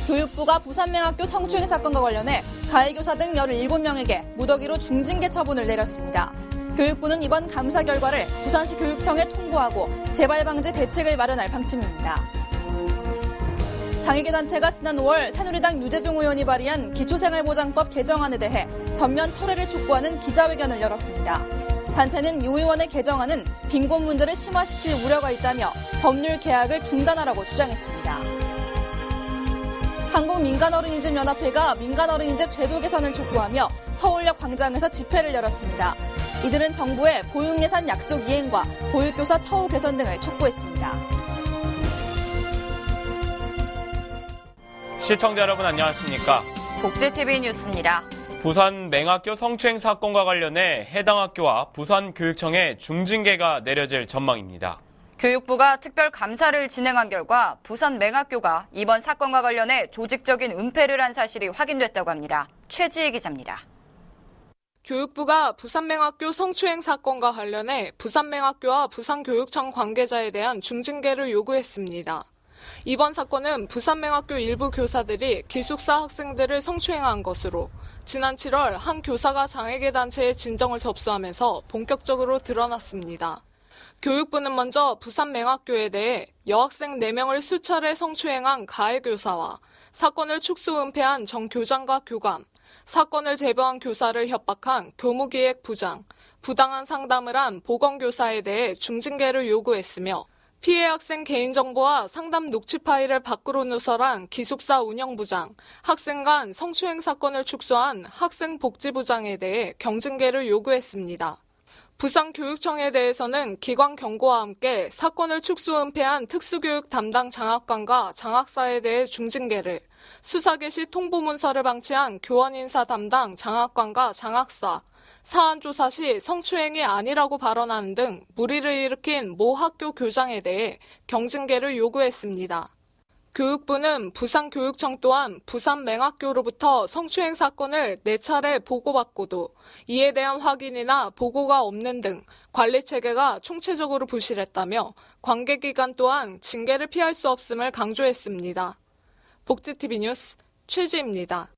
교육부가 부산맹학교 성추행 사건과 관련해 가해교사 등 17명에게 무더기로 중징계 처분을 내렸습니다. 교육부는 이번 감사 결과를 부산시 교육청에 통보하고 재발 방지 대책을 마련할 방침입니다. 장애계 단체가 지난 5월 새누리당 유재중 의원이 발의한 기초생활보장법 개정안에 대해 전면 철회를 촉구하는 기자회견을 열었습니다. 단체는 유 의원의 개정안은 빈곤 문제를 심화시킬 우려가 있다며 법률 개혁을 중단하라고 주장했습니다. 한국민간어린이집연합회가 민간어린이집 제도 개선을 촉구하며 서울역 광장에서 집회를 열었습니다. 이들은 정부의 보육예산 약속 이행과 보육교사 처우 개선 등을 촉구했습니다. 시청자 여러분 안녕하십니까? 복지TV 뉴스입니다. 부산 맹학교 성추행 사건과 관련해 해당 학교와 부산교육청에 중징계가 내려질 전망입니다. 교육부가 특별 감사를 진행한 결과 부산 맹학교가 이번 사건과 관련해 조직적인 은폐를 한 사실이 확인됐다고 합니다. 최지혜 기자입니다. 교육부가 부산맹학교 성추행 사건과 관련해 부산맹학교와 부산교육청 관계자에 대한 중징계를 요구했습니다. 이번 사건은 부산맹학교 일부 교사들이 기숙사 학생들을 성추행한 것으로 지난 7월 한 교사가 장애계 단체에 진정을 접수하면서 본격적으로 드러났습니다. 교육부는 먼저 부산맹학교에 대해 여학생 4명을 수차례 성추행한 가해교사와 사건을 축소 은폐한 정 교장과 교감, 사건을 제보한 교사를 협박한 교무기획부장, 부당한 상담을 한 보건교사에 대해 중징계를 요구했으며 피해 학생 개인정보와 상담 녹취 파일을 밖으로 누설한 기숙사 운영부장, 학생 간 성추행 사건을 축소한 학생복지부장에 대해 경징계를 요구했습니다. 부산교육청에 대해서는 기관 경고와 함께 사건을 축소 은폐한 특수교육 담당 장학관과 장학사에 대해 중징계를, 수사 개시 통보문서를 방치한 교원인사 담당 장학관과 장학사, 사안 조사 시 성추행이 아니라고 발언하는 등 물의를 일으킨 모 학교 교장에 대해 경징계를 요구했습니다. 교육부는 부산교육청 또한 부산맹학교로부터 성추행 사건을 4차례 보고받고도 이에 대한 확인이나 보고가 없는 등 관리체계가 총체적으로 부실했다며 관계기관 또한 징계를 피할 수 없음을 강조했습니다. 복지TV 뉴스 최지입니다.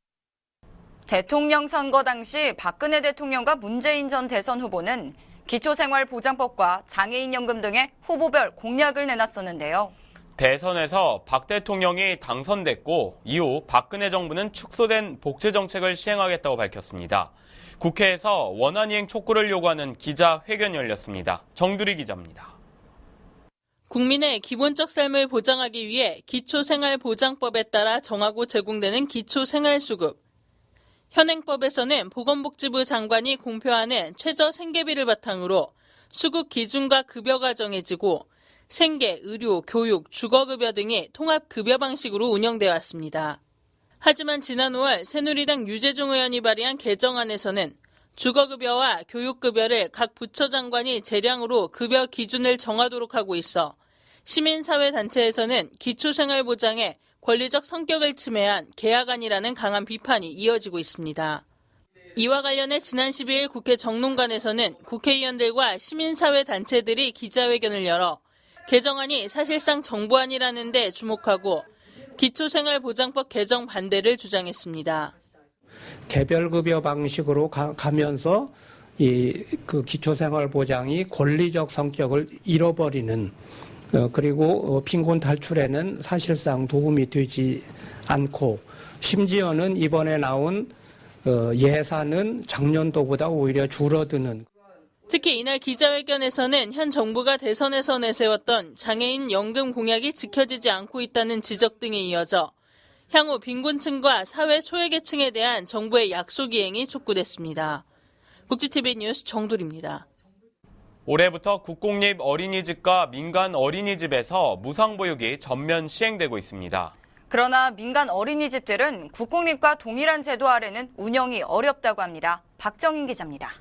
대통령 선거 당시 박근혜 대통령과 문재인 전 대선 후보는 기초생활보장법과 장애인연금 등의 후보별 공약을 내놨었는데요. 대선에서 박 대통령이 당선됐고 이후 박근혜 정부는 축소된 복지정책을 시행하겠다고 밝혔습니다. 국회에서 원안이행 촉구를 요구하는 기자회견이 열렸습니다. 정두리 기자입니다. 국민의 기본적 삶을 보장하기 위해 기초생활보장법에 따라 정하고 제공되는 기초생활수급. 현행법에서는 보건복지부 장관이 공표하는 최저 생계비를 바탕으로 수급 기준과 급여가 정해지고 생계, 의료, 교육, 주거급여 등이 통합급여 방식으로 운영되어 왔습니다. 하지만 지난 5월 새누리당 유재중 의원이 발의한 개정안에서는 주거급여와 교육급여를 각 부처 장관이 재량으로 급여 기준을 정하도록 하고 있어 시민사회단체에서는 기초생활보장에 권리적 성격을 침해한 계약안이라는 강한 비판이 이어지고 있습니다. 이와 관련해 지난 12일 국회 정론관에서는 국회의원들과 시민사회단체들이 기자회견을 열어 개정안이 사실상 정부안이라는 데 주목하고 기초생활보장법 개정 반대를 주장했습니다. 개별급여 방식으로 가면서 그 기초생활보장이 권리적 성격을 잃어버리는 그리고 빈곤 탈출에는 사실상 도움이 되지 않고 심지어는 이번에 나온 예산은 작년도보다 오히려 줄어드는. 특히 이날 기자회견에서는 현 정부가 대선에서 내세웠던 장애인 연금 공약이 지켜지지 않고 있다는 지적 등이 이어져 향후 빈곤층과 사회 소외계층에 대한 정부의 약속 이행이 촉구됐습니다. 복지TV 뉴스 정두리입니다. 올해부터 국공립 어린이집과 민간 어린이집에서 무상보육이 전면 시행되고 있습니다. 그러나 민간 어린이집들은 국공립과 동일한 제도 아래는 운영이 어렵다고 합니다. 박정인 기자입니다.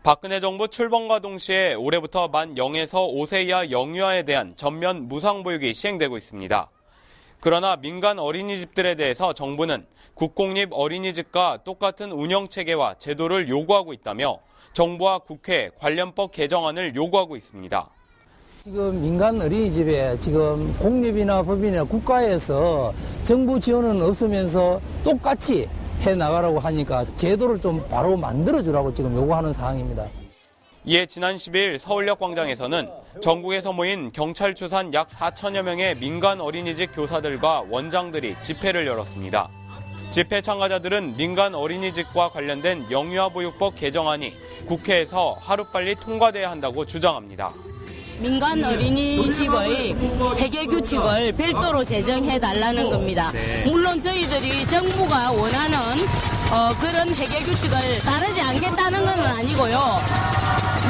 박근혜 정부 출범과 동시에 올해부터 만 0에서 5세 이하 영유아에 대한 전면 무상보육이 시행되고 있습니다. 그러나 민간 어린이집들에 대해서 정부는 국공립 어린이집과 똑같은 운영체계와 제도를 요구하고 있다며 정부와 국회 관련법 개정안을 요구하고 있습니다. 지금 민간 어린이집에 지금 공립이나 법인이나 국가에서 정부 지원은 없으면서 똑같이 해나가라고 하니까 제도를 좀 바로 만들어주라고 지금 요구하는 상황입니다. 이에 지난 10일 서울역 광장에서는 전국에서 모인 경찰 추산 약 4천여 명의 민간 어린이집 교사들과 원장들이 집회를 열었습니다. 집회 참가자들은 민간 어린이집과 관련된 영유아보육법 개정안이 국회에서 하루빨리 통과돼야 한다고 주장합니다. 민간 어린이집의 해계 규칙을 별도로 제정해달라는 겁니다. 물론 저희들이 정부가 원하는 그런 해계 규칙을 따르지 않겠다는 건 아니고요.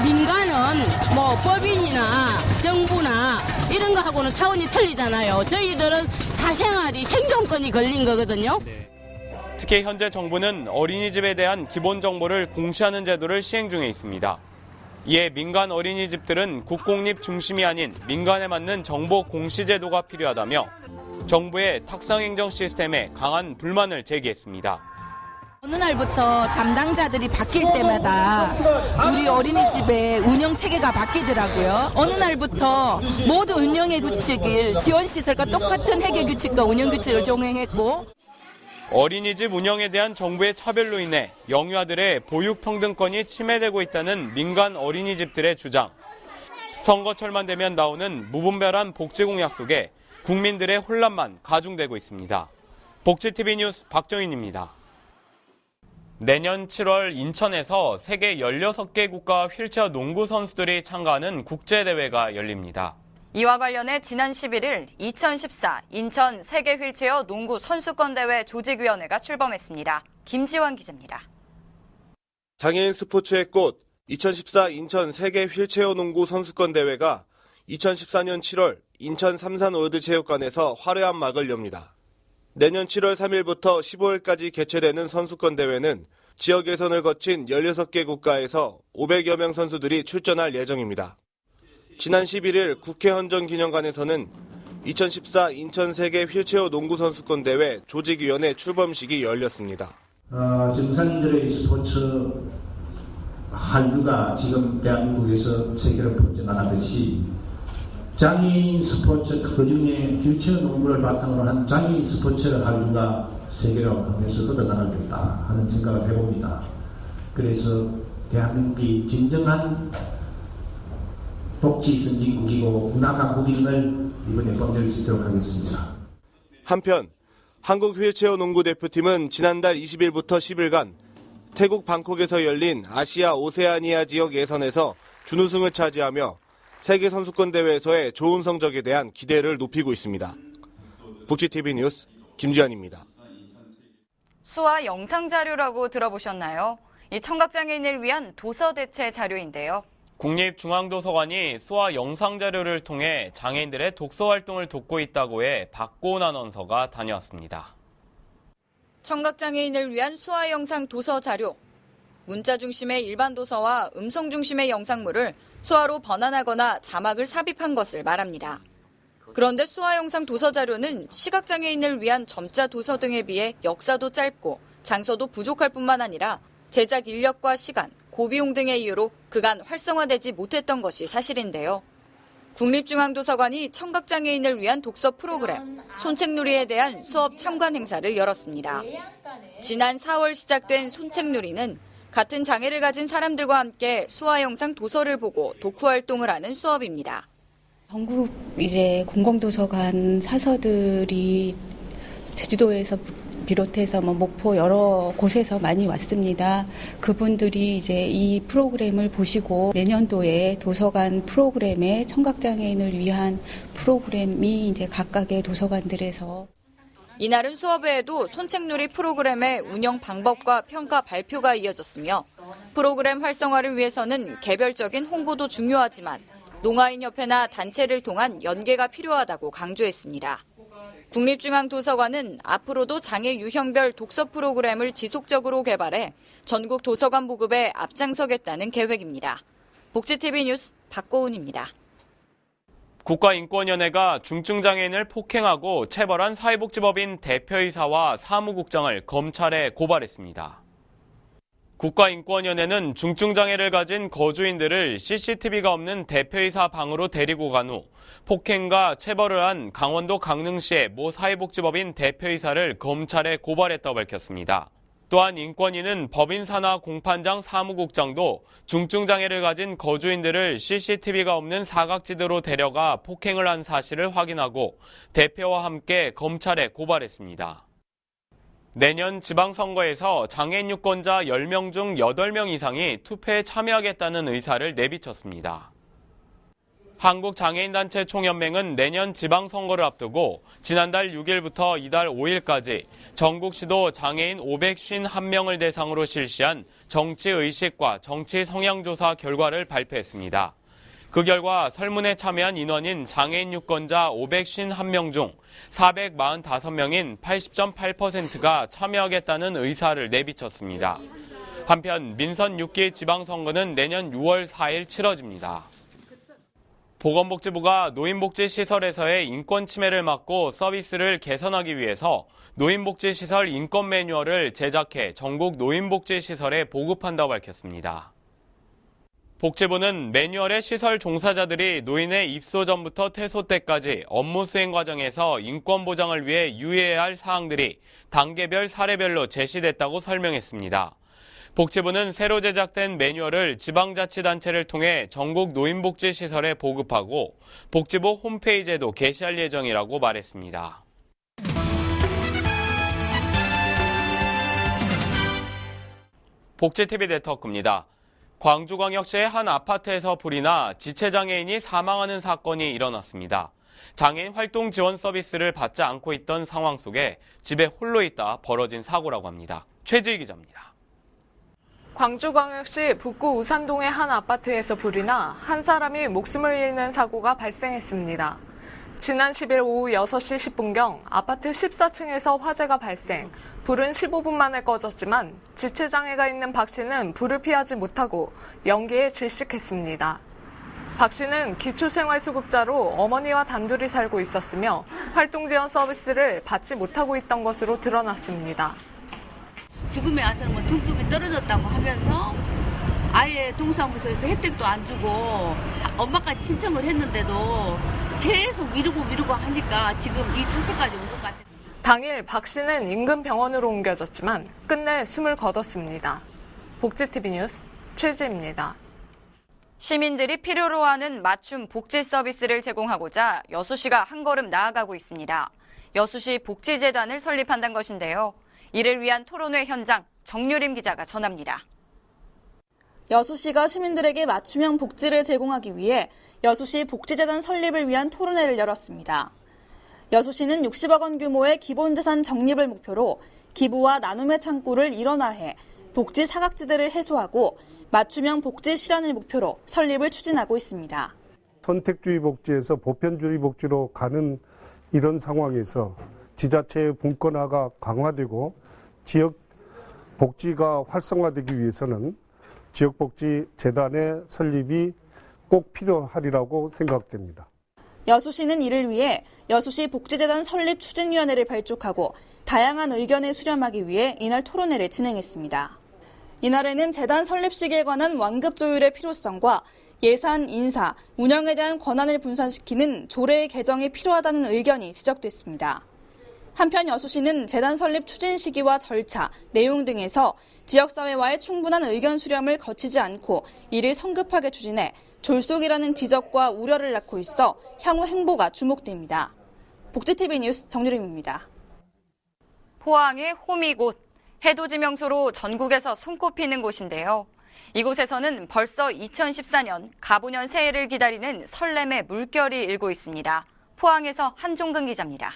민간은 뭐 법인이나 정부나 이런 거하고는 차원이 틀리잖아요. 저희들은 사생활이 생존권이 걸린 거거든요. 특히 현재 정부는 어린이집에 대한 기본 정보를 공시하는 제도를 시행 중에 있습니다. 이에 민간 어린이집들은 국공립 중심이 아닌 민간에 맞는 정보 공시 제도가 필요하다며 정부의 탁상행정 시스템에 강한 불만을 제기했습니다. 어느 날부터 담당자들이 바뀔 때마다 우리 어린이집의 운영 체계가 바뀌더라고요. 어느 날부터 모두 운영의 규칙을 지원시설과 똑같은 해계 규칙과 운영 규칙을 종행했고 어린이집 운영에 대한 정부의 차별로 인해 영유아들의 보육평등권이 침해되고 있다는 민간 어린이집들의 주장. 선거철만 되면 나오는 무분별한 복지공약 속에 국민들의 혼란만 가중되고 있습니다. 복지TV 뉴스 박정인입니다. 내년 7월 인천에서 세계 16개 국가 휠체어 농구 선수들이 참가하는 국제대회가 열립니다. 이와 관련해 지난 11일 2014 인천 세계 휠체어 농구 선수권대회 조직위원회가 출범했습니다. 김지환 기자입니다. 장애인 스포츠의 꽃 2014 인천 세계 휠체어 농구 선수권대회가 2014년 7월 인천 삼산월드체육관에서 화려한 막을 엽니다. 내년 7월 3일부터 15일까지 개최되는 선수권대회는 지역 예선을 거친 16개 국가에서 500여 명 선수들이 출전할 예정입니다. 지난 11일 국회 헌정기념관에서는 2014 인천 세계 휠체어 농구 선수권대회 조직위원회 출범식이 열렸습니다. 정상인들의 스포츠 한류가 지금 대한민국에서 세계로 퍼져나가듯이 장애인 스포츠, 그중에 휠체어 농구를 바탕으로 한 장애인 스포츠 한류가 세계로 강해서 뻗어나가겠다 하는 생각을 해봅니다. 그래서 대한민국이 진정한 복지 선진국이고 문화 강국임을 이번에 뽐낼 수 있도록 하겠습니다. 한편 한국 휠체어 농구 대표팀은 지난달 20일부터 10일간 태국 방콕에서 열린 아시아 오세아니아 지역 예선에서 준우승을 차지하며 세계 선수권 대회에서의 좋은 성적에 대한 기대를 높이고 있습니다. 복지TV 뉴스 김지환입니다. 수화 영상 자료라고 들어보셨나요? 이 청각장애인을 위한 도서 대체 자료인데요. 국립중앙도서관이 수화 영상자료를 통해 장애인들의 독서활동을 돕고 있다고 해 박고은 아나운서가 다녀왔습니다. 청각장애인을 위한 수화 영상 도서 자료. 문자 중심의 일반 도서와 음성 중심의 영상물을 수화로 번안하거나 자막을 삽입한 것을 말합니다. 그런데 수화 영상 도서 자료는 시각장애인을 위한 점자 도서 등에 비해 역사도 짧고 장소도 부족할 뿐만 아니라 제작 인력과 시간, 고비용 등의 이유로 그간 활성화되지 못했던 것이 사실인데요. 국립중앙도서관이 청각장애인을 위한 독서 프로그램 손책누리에 대한 수업 참관 행사를 열었습니다. 지난 4월 시작된 손책누리는 같은 장애를 가진 사람들과 함께 수화 영상 도서를 보고 독후 활동을 하는 수업입니다. 전국 공공도서관 사서들이 제주도에서 비롯해서 목포 여러 곳에서 많이 왔습니다. 그분들이 이 프로그램을 보시고 내년도에 도서관 프로그램에 청각장애인을 위한 프로그램이 각각의 도서관들에서 이날은 수업 외에도 손책누리 프로그램의 운영 방법과 평가 발표가 이어졌으며 프로그램 활성화를 위해서는 개별적인 홍보도 중요하지만 농아인협회나 단체를 통한 연계가 필요하다고 강조했습니다. 국립중앙도서관은 앞으로도 장애 유형별 독서 프로그램을 지속적으로 개발해 전국 도서관 보급에 앞장서겠다는 계획입니다. 복지TV 뉴스 박고은입니다. 국가인권위원회가 중증장애인을 폭행하고 체벌한 사회복지법인 대표이사와 사무국장을 검찰에 고발했습니다. 국가인권위원회는 중증장애를 가진 거주인들을 CCTV가 없는 대표이사 방으로 데리고 간 후 폭행과 체벌을 한 강원도 강릉시의 모 사회복지법인 대표이사를 검찰에 고발했다고 밝혔습니다. 또한 인권위는 법인산하 공판장 사무국장도 중증장애를 가진 거주인들을 CCTV가 없는 사각지대로 데려가 폭행을 한 사실을 확인하고 대표와 함께 검찰에 고발했습니다. 내년 지방선거에서 장애인 유권자 10명 중 8명 이상이 투표에 참여하겠다는 의사를 내비쳤습니다. 한국장애인단체 총연맹은 내년 지방선거를 앞두고 지난달 6일부터 이달 5일까지 전국시도 장애인 551명을 대상으로 실시한 정치의식과 정치성향조사 결과를 발표했습니다. 그 결과 설문에 참여한 인원인 장애인 유권자 551명 중 445명인 80.8%가 참여하겠다는 의사를 내비쳤습니다. 한편 민선 6기 지방선거는 내년 6월 4일 치러집니다. 보건복지부가 노인복지시설에서의 인권 침해를 막고 서비스를 개선하기 위해서 노인복지시설 인권 매뉴얼을 제작해 전국 노인복지시설에 보급한다고 밝혔습니다. 복지부는 매뉴얼의 시설 종사자들이 노인의 입소 전부터 퇴소 때까지 업무 수행 과정에서 인권 보장을 위해 유의해야 할 사항들이 단계별 사례별로 제시됐다고 설명했습니다. 복지부는 새로 제작된 매뉴얼을 지방자치단체를 통해 전국 노인복지시설에 보급하고 복지부 홈페이지에도 게시할 예정이라고 말했습니다. 복지TV 네트워크입니다. 광주광역시의 한 아파트에서 불이 나 지체장애인이 사망하는 사건이 일어났습니다. 장애인 활동 지원 서비스를 받지 않고 있던 상황 속에 집에 홀로 있다 벌어진 사고라고 합니다. 최지희 기자입니다. 광주광역시 북구 우산동의 한 아파트에서 불이 나 한 사람이 목숨을 잃는 사고가 발생했습니다. 지난 10일 오후 6시 10분경 아파트 14층에서 화재가 발생, 불은 15분 만에 꺼졌지만 지체장애가 있는 박 씨는 불을 피하지 못하고 연기에 질식했습니다. 박 씨는 기초생활수급자로 어머니와 단둘이 살고 있었으며 활동지원 서비스를 받지 못하고 있던 것으로 드러났습니다. 죽음에 와서는 뭐 등급이 떨어졌다고 하면서 아예 동사무소에서 혜택도 안 주고 엄마까지 신청을 했는데도 계속 미루고 하니까 지금 이 상태까지 온 것 같아요. 당일 박 씨는 인근 병원으로 옮겨졌지만 끝내 숨을 거뒀습니다. 복지TV 뉴스 최지입니다. 시민들이 필요로 하는 맞춤 복지 서비스를 제공하고자 여수시가 한 걸음 나아가고 있습니다. 여수시 복지재단을 설립한다는 것인데요. 이를 위한 토론회 현장 정유림 기자가 전합니다. 여수시가 시민들에게 맞춤형 복지를 제공하기 위해 여수시 복지재단 설립을 위한 토론회를 열었습니다. 여수시는 60억 원 규모의 기본재산 적립을 목표로 기부와 나눔의 창구를 일원화해 복지 사각지대를 해소하고 맞춤형 복지 실현을 목표로 설립을 추진하고 있습니다. 선택주의 복지에서 보편주의 복지로 가는 이런 상황에서 지자체의 분권화가 강화되고 지역 복지가 활성화되기 위해서는 지역복지재단의 설립이 꼭 필요하리라고 생각됩니다. 여수시는 이를 위해 여수시 복지재단 설립 추진위원회를 발족하고 다양한 의견을 수렴하기 위해 이날 토론회를 진행했습니다. 이날에는 재단 설립 시기에 관한 완급 조율의 필요성과 예산, 인사, 운영에 대한 권한을 분산시키는 조례의 개정이 필요하다는 의견이 지적됐습니다. 한편 여수시는 재단 설립 추진 시기와 절차, 내용 등에서 지역사회와의 충분한 의견 수렴을 거치지 않고 이를 성급하게 추진해 졸속이라는 지적과 우려를 낳고 있어 향후 행보가 주목됩니다. 복지TV 뉴스 정유림입니다. 포항의 호미곶, 해돋이 명소로 전국에서 손꼽히는 곳인데요. 이곳에서는 벌써 2014년 가보년 새해를 기다리는 설렘의 물결이 일고 있습니다. 포항에서 한종근 기자입니다.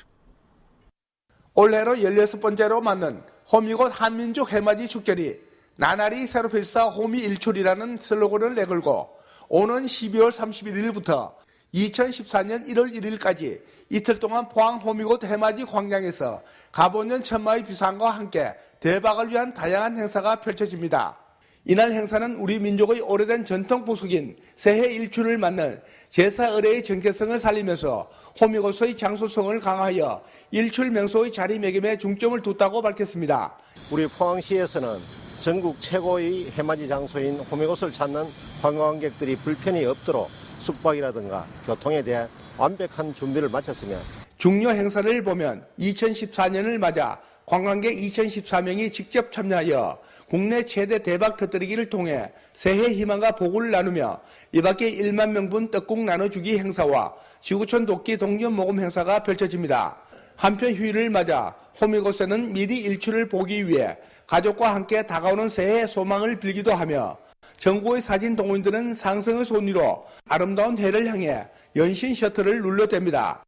올해로 16번째로 맞는 호미곶 한민족 해맞이 축제리 나날이 새롭일사 호미일출이라는 슬로건을 내걸고 오는 12월 31일부터 2014년 1월 1일까지 이틀 동안 포항 호미곶 해맞이 광장에서 가보년 천마의 비상과 함께 대박을 위한 다양한 행사가 펼쳐집니다. 이날 행사는 우리 민족의 오래된 전통 풍속인 새해 일출을 맞는 제사의례의 정체성을 살리면서 호미곶의 장소성을 강화하여 일출 명소의 자리매김에 중점을 뒀다고 밝혔습니다. 우리 포항시에서는 전국 최고의 해맞이 장소인 호미곶을 찾는 관광객들이 불편이 없도록 숙박이라든가 교통에 대한 완벽한 준비를 마쳤으며 중요 행사를 보면 2014년을 맞아 관광객 2014명이 직접 참여하여 국내 최대 대박 터뜨리기를 통해 새해 희망과 복을 나누며 이밖에 1만 명분 떡국 나눠주기 행사와 지구촌 도끼 동전 모금 행사가 펼쳐집니다. 한편 휴일을 맞아 호미곶에는 미리 일출을 보기 위해 가족과 함께 다가오는 새해 소망을 빌기도 하며 전국의 사진 동호인들은 상승의 손으로 아름다운 해를 향해 연신 셔터를 눌러댑니다.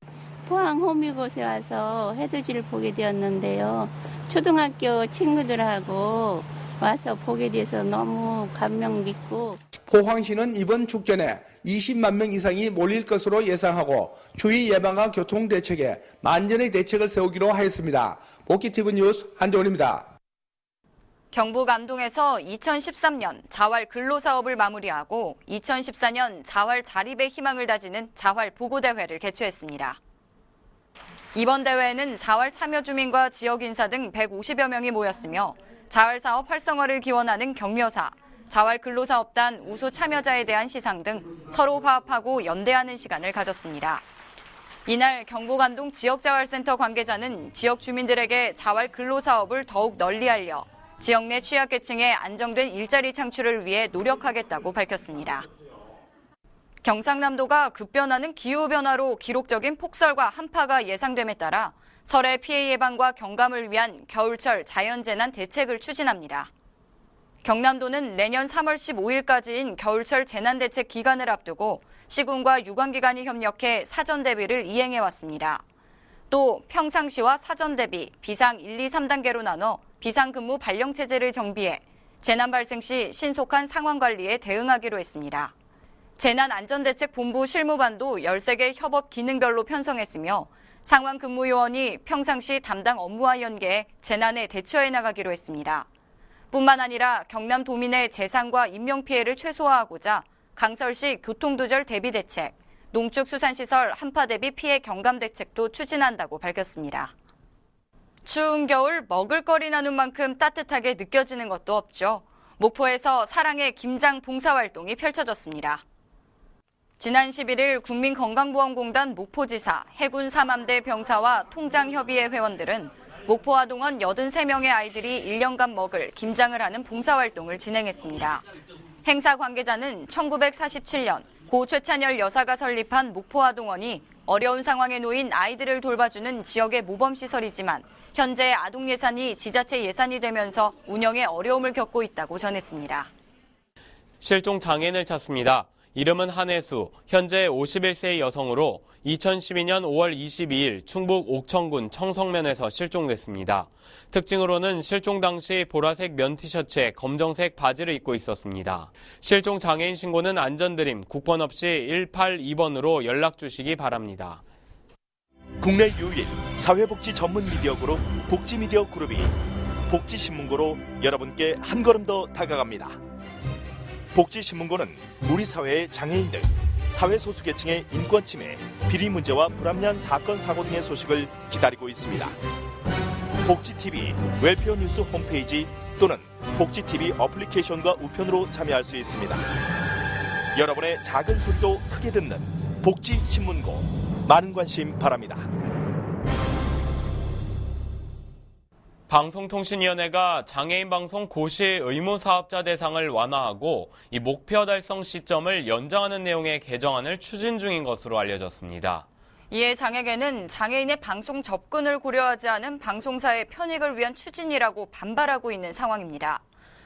포항 호미곶에 와서 해돋이를 보게 되었는데요. 초등학교 친구들하고 와서 보게 돼서 너무 감명 깊고 포항시는 이번 축전에 20만 명 이상이 몰릴 것으로 예상하고 추위 예방과 교통 대책에 만전의 대책을 세우기로 하였습니다. 복귀TV 뉴스 한정훈입니다. 경북 안동에서 2013년 자활 근로사업을 마무리하고 2014년 자활 자립의 희망을 다지는 자활 보고대회를 개최했습니다. 이번 대회에는 자활 참여 주민과 지역 인사 등 150여 명이 모였으며 자활 사업 활성화를 기원하는 격려사, 자활 근로사업단 우수 참여자에 대한 시상 등 서로 화합하고 연대하는 시간을 가졌습니다. 이날 경북 안동 지역자활센터 관계자는 지역 주민들에게 자활 근로사업을 더욱 널리 알려 지역 내 취약계층의 안정된 일자리 창출을 위해 노력하겠다고 밝혔습니다. 경상남도가 급변하는 기후변화로 기록적인 폭설과 한파가 예상됨에 따라 설의 피해 예방과 경감을 위한 겨울철 자연재난 대책을 추진합니다. 경남도는 내년 3월 15일까지인 겨울철 재난대책 기간을 앞두고 시군과 유관기관이 협력해 사전 대비를 이행해왔습니다. 또 평상시와 사전 대비, 비상 1, 2, 3단계로 나눠 비상근무 발령체제를 정비해 재난 발생 시 신속한 상황 관리에 대응하기로 했습니다. 재난안전대책본부 실무반도 13개 협업 기능별로 편성했으며 상황근무요원이 평상시 담당 업무와 연계해 재난에 대처해 나가기로 했습니다. 뿐만 아니라 경남도민의 재산과 인명피해를 최소화하고자 강설시 교통두절 대비대책, 농축수산시설 한파 대비 피해 경감 대책도 추진한다고 밝혔습니다. 추운 겨울 먹을거리 나눈 만큼 따뜻하게 느껴지는 것도 없죠. 목포에서 사랑의 김장 봉사활동이 펼쳐졌습니다. 지난 11일 국민건강보험공단 목포지사, 해군 3함대 병사와 통장협의회 회원들은 목포아동원 83명의 아이들이 1년간 먹을 김장을 하는 봉사활동을 진행했습니다. 행사 관계자는 1947년 고 최찬열 여사가 설립한 목포아동원이 어려운 상황에 놓인 아이들을 돌봐주는 지역의 모범시설이지만 현재 아동 예산이 지자체 예산이 되면서 운영에 어려움을 겪고 있다고 전했습니다. 실종 장애인을 찾습니다. 이름은 한혜수, 현재 51세의 여성으로 2012년 5월 22일 충북 옥천군 청성면에서 실종됐습니다. 특징으로는 실종 당시 보라색 면 티셔츠에 검정색 바지를 입고 있었습니다. 실종 장애인 신고는 안전드림 국번 없이 182번으로 연락 주시기 바랍니다. 국내 유일 사회복지 전문 미디어 그룹 복지미디어 그룹이 복지신문고로 여러분께 한 걸음 더 다가갑니다. 복지신문고는 우리 사회의 장애인들, 사회소수계층의 인권침해, 비리 문제와 불합리한 사건, 사고 등의 소식을 기다리고 있습니다. 복지TV 웰페어 뉴스 홈페이지 또는 복지TV 어플리케이션과 우편으로 참여할 수 있습니다. 여러분의 작은 소리도 크게 듣는 복지신문고, 많은 관심 바랍니다. 방송통신위원회가 장애인 방송 고시 의무 사업자 대상을 완화하고 이 목표 달성 시점을 연장하는 내용의 개정안을 추진 중인 것으로 알려졌습니다. 이에 장애계는 장애인의 방송 접근을 고려하지 않은 방송사의 편익을 위한 추진이라고 반발하고 있는 상황입니다.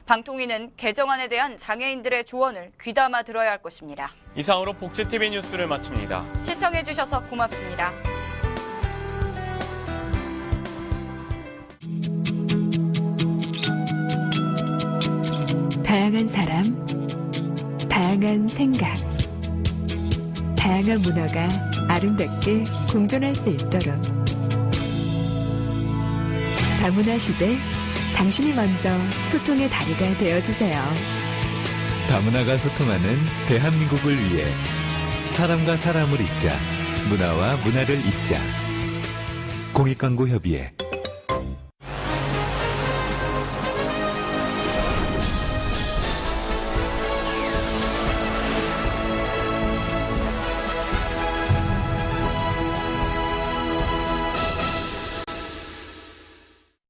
방통위는 개정안에 대한 장애인들의 조언을 귀담아 들어야 할 것입니다. 이상으로 복지TV 뉴스를 마칩니다. 시청해주셔서 고맙습니다. 다양한 사람, 다양한 생각, 다양한 문화가 아름답게 공존할 수 있도록 다문화 시대, 당신이 먼저 소통의 다리가 되어주세요. 다문화가 소통하는 대한민국을 위해 사람과 사람을 잇자, 문화와 문화를 잇자. 공익광고협의회